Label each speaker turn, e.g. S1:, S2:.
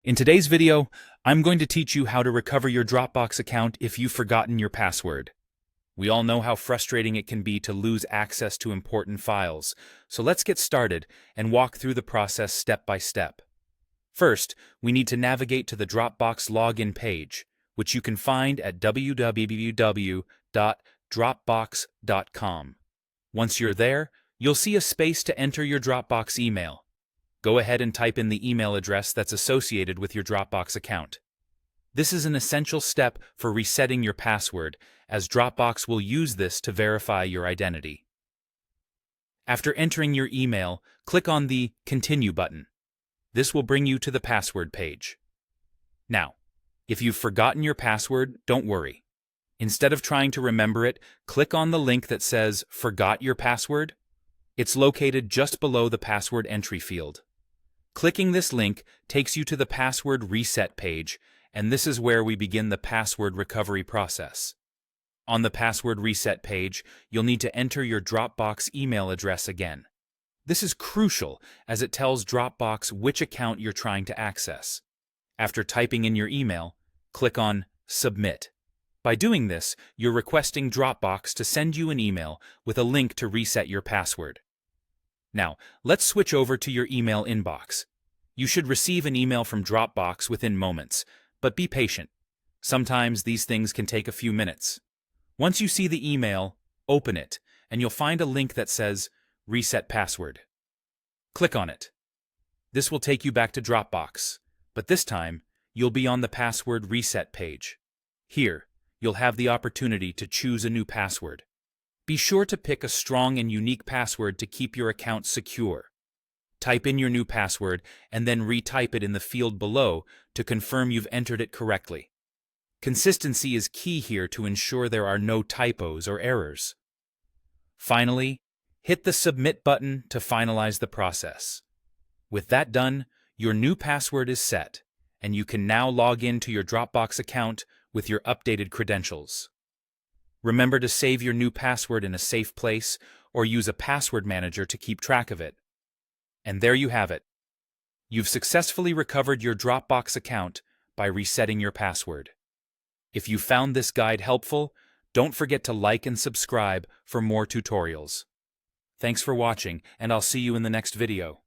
S1: In today's video, I'm going to teach you how to recover your Dropbox account if you've forgotten your password. We all know how frustrating it can be to lose access to important files, so let's get started and walk through the process step by step. First, we need to navigate to the Dropbox login page, which you can find at www.dropbox.com. Once you're there, you'll see a space to enter your Dropbox email. Go ahead and type in the email address that's associated with your Dropbox account. This is an essential step for resetting your password, as Dropbox will use this to verify your identity. After entering your email, click on the Continue button. This will bring you to the password page. Now, if you've forgotten your password, don't worry. Instead of trying to remember it, click on the link that says Forgot Your Password. It's located just below the password entry field. Clicking this link takes you to the password reset page, and this is where we begin the password recovery process. On the password reset page, you'll need to enter your Dropbox email address again. This is crucial as it tells Dropbox which account you're trying to access. After typing in your email, click on Submit. By doing this, you're requesting Dropbox to send you an email with a link to reset your password. Now, let's switch over to your email inbox. You should receive an email from Dropbox within moments, but be patient. Sometimes these things can take a few minutes. Once you see the email, open it, and you'll find a link that says Reset Password. Click on it. This will take you back to Dropbox, but this time, you'll be on the password reset page. Here, you'll have the opportunity to choose a new password. Be sure to pick a strong and unique password to keep your account secure. Type in your new password and then retype it in the field below to confirm you've entered it correctly. Consistency is key here to ensure there are no typos or errors. Finally, hit the Submit button to finalize the process. With that done, your new password is set, and you can now log in to your Dropbox account with your updated credentials. Remember to save your new password in a safe place or use a password manager to keep track of it. And there you have it. You've successfully recovered your Dropbox account by resetting your password. If you found this guide helpful, don't forget to like and subscribe for more tutorials. Thanks for watching, and I'll see you in the next video.